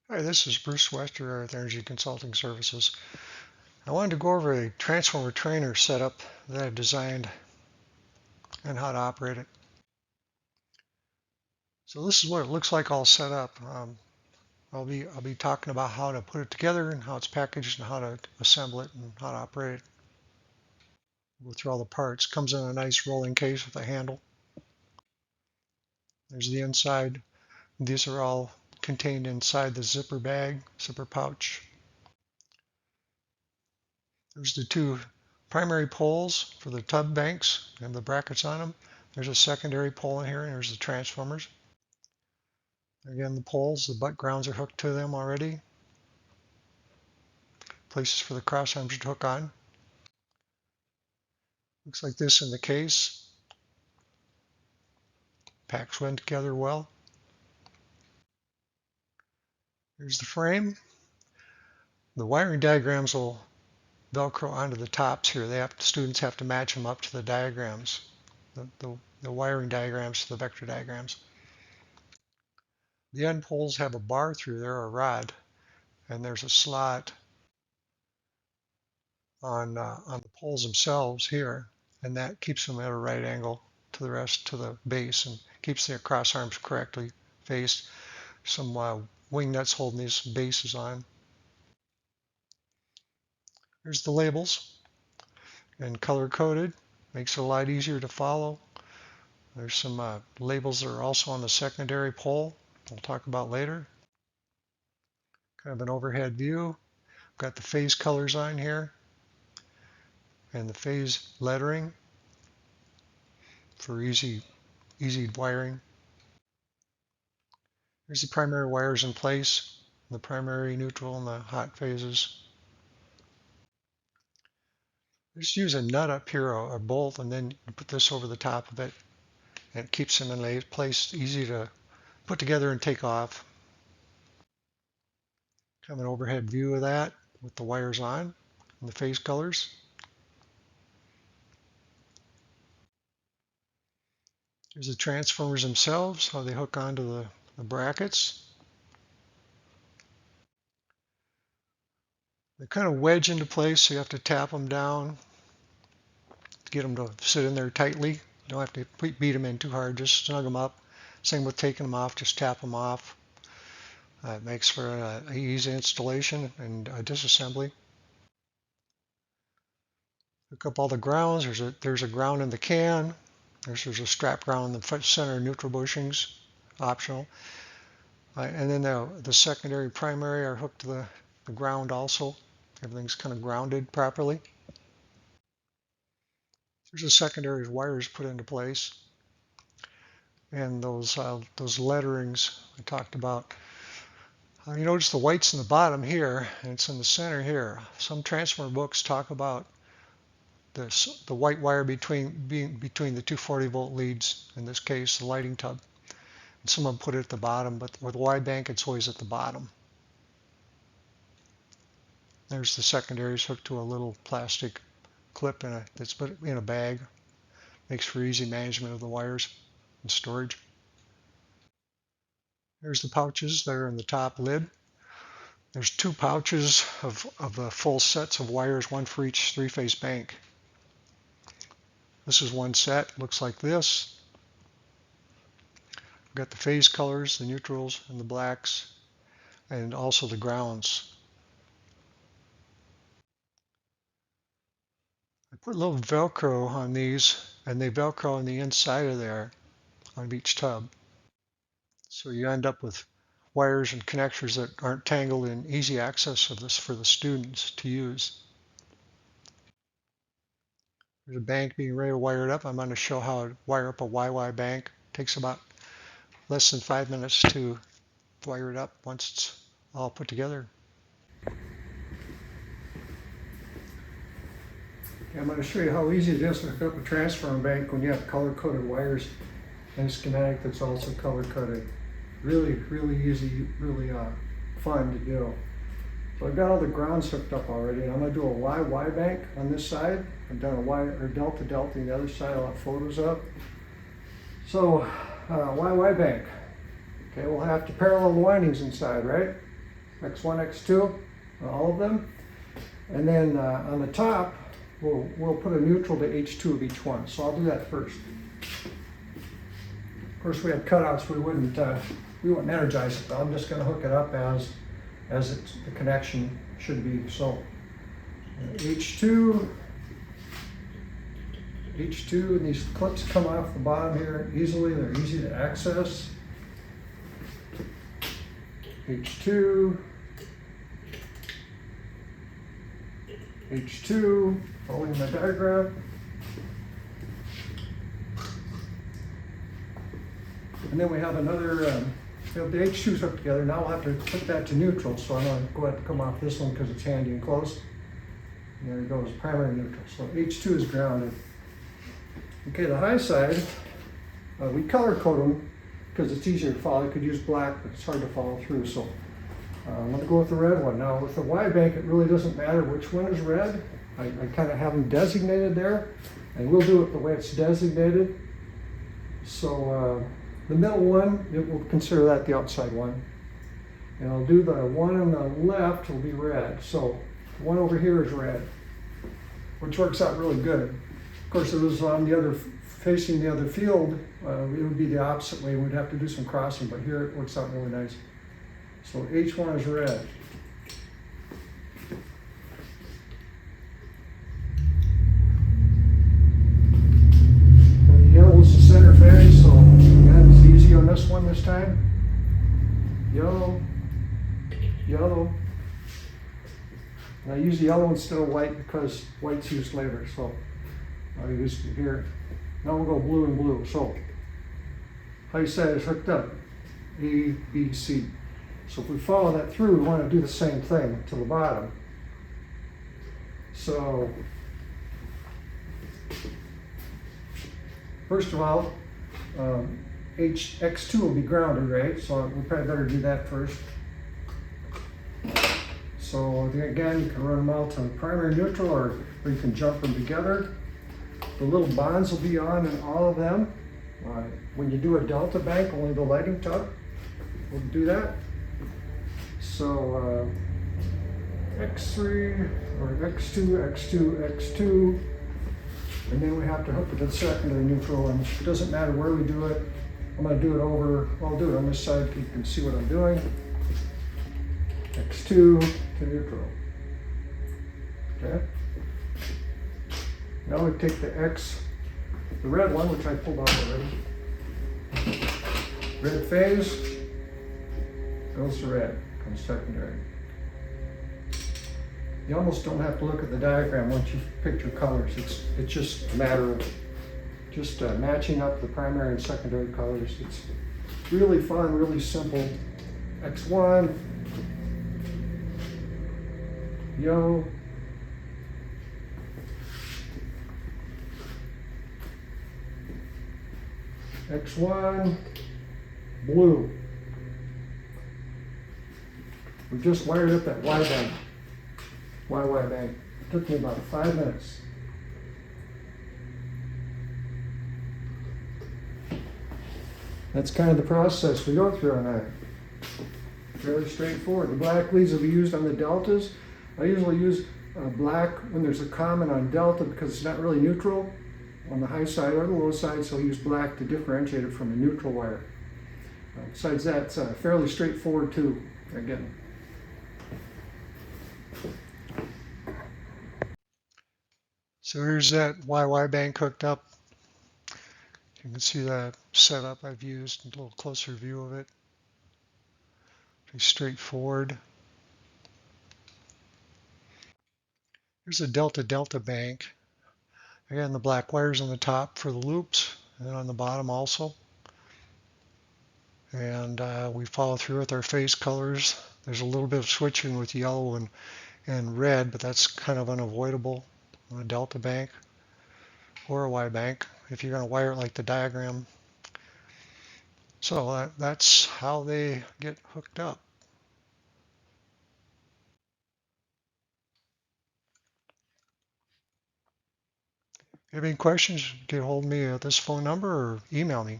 Hi, this is Bruce Wester with Energy Consulting Services. I wanted to go over a transformer trainer setup that I've designed and how to operate it. So this is what it looks like all set up. I'll be talking about how to put it together and how it's packaged and how to assemble it and how to operate it. Go through all the parts. Comes in a nice rolling case with a handle. There's the inside. These are all contained inside the zipper pouch. There's the two primary poles for the tub banks and the brackets on them. There's a secondary pole in here, and there's the transformers. Again, the poles, the butt grounds are hooked to them already. Places for the cross arms to hook on. Looks like this in the case. Packs went together well. Here's the frame. The wiring diagrams will Velcro onto the tops here. Students have to match them up to the diagrams, the wiring diagrams to the vector diagrams. The end poles have a bar through there, a rod, and there's a slot on the poles themselves here, and that keeps them at a right angle to the rest, to the base, and keeps their cross arms correctly faced. Some wing nuts holding these bases on. Here's the labels, and color coded, makes it a lot easier to follow. There's some labels that are also on the secondary pole we'll talk about later. Kind of an overhead view. Got the phase colors on here and the phase lettering for easy wiring. Here's the primary wires in place, the primary, neutral, and the hot phases. Just use a nut up here, or a bolt, and then you put this over the top of it, and it keeps them in place, easy to put together and take off. Kind of an overhead view of that with the wires on and the phase colors. Here's the transformers themselves, how they hook onto the brackets. They kind of wedge into place, so you have to tap them down to get them to sit in there tightly. You don't have to beat them in too hard, just snug them up. Same with taking them off, just tap them off. It makes for an easy installation and disassembly. Hook up all the grounds. There's a ground in the can. There's a strap ground in the center neutral bushings, optional. And then the secondary, primary are hooked to the ground also. Everything's kind of grounded properly. There's the secondary wires put into place. And those letterings I talked about. You notice the white's in the bottom here, and it's in the center here. Some transformer books talk about the white wire between the 240 volt leads, in this case the lighting tub. And some of them put it at the bottom, but with wide bank it's always at the bottom. There's the secondaries hooked to a little plastic clip that's put in a bag. Makes for easy management of the wires and storage. There's the pouches that are in the top lid. There's two pouches of the full sets of wires, one for each three-phase bank. This is one set, looks like this. We've got the phase colors, the neutrals and the blacks, and also the grounds. I put a little Velcro on these, and they Velcro on the inside of there on each tub. So you end up with wires and connectors that aren't tangled, and easy access of this for the students to use. There's a bank being ready to wire it up. I'm going to show how to wire up a YY bank. It takes about less than 5 minutes to wire it up once it's all put together. Okay, I'm going to show you how easy it is to hook up a transformer bank when you have color-coded wires and a schematic that's also color-coded. Really, really easy, really fun to do. So I've got all the grounds hooked up already, and I'm going to do a YY bank on this side. I've done a Y or delta delta on the other side. I'll have photos up. So YY bank. Okay, we'll have to parallel the windings inside, right? X1, X2, all of them. And then on the top, we'll put a neutral to H2 of each one. So I'll do that first. Of course, we have cutouts. We wouldn't energize it. But I'm just going to hook it up as the connection should be. So H2, and these clips come off the bottom here easily. They're easy to access. H2, H2, following my diagram. And then we have another, we have the H2s hooked together. Now we'll have to put that to neutral. So I'm going to go ahead and come off this one because it's handy and close. And there it goes, primary neutral. So H2 is grounded. Okay, the high side, we color code them because it's easier to follow. You could use black, but it's hard to follow through. So I'm going to go with the red one. Now with the Y bank, it really doesn't matter which one is red. I kind of have them designated there, and we'll do it the way it's designated. So the middle one, we'll consider that the outside one. And I'll do the one on the left will be red. So the one over here is red, which works out really good. Of course, if it was on the other, facing the other field, it would be the opposite way. We'd have to do some crossing, but here it works out really nice. So H1 is red. And the yellow is the center phase, so again, it's easy on this one this time. Yellow, yellow. And I use the yellow instead of white because white's used later, so I'll use it here. Now we'll go blue and blue. So high side is hooked up, A, B, C. So if we follow that through, we want to do the same thing to the bottom. So first of all, X2 will be grounded, right? So we probably better do that first. So again, you can run them all to primary neutral, or you can jump them together. The little bonds will be on in all of them. When you do a delta bank, only the lighting tub will do that. So X3 or X2, X2, X2, and then we have to hook it to the secondary neutral, and it doesn't matter where we do it. I'm going to do it over, I'll do it on this side so you can see what I'm doing. X2 to neutral. Okay. Now we take the X, the red one, which I pulled out already. Red phase goes to red, comes secondary. You almost don't have to look at the diagram once you've picked your colors. It's just a matter of just matching up the primary and secondary colors. It's really fun, really simple. X1, yellow, X1, blue. We just wired up that Y bank. Y bank. It took me about 5 minutes. That's kind of the process we go through on that. Fairly straightforward. The black leads will be used on the deltas. I usually use black when there's a common on delta because it's not really neutral on the high side or the low side, so I'll use black to differentiate it from a neutral wire. Besides that, it's fairly straightforward too, again. So here's that YY bank hooked up. You can see the setup I've used, a little closer view of it. Pretty straightforward. Here's a delta-delta bank. Again, the black wires on the top for the loops, and on the bottom also. And we follow through with our phase colors. There's a little bit of switching with yellow and red, but that's kind of unavoidable on a delta bank or a Y bank if you're going to wire it like the diagram. So that's how they get hooked up. If you have any questions, get a hold of me at this phone number or email me.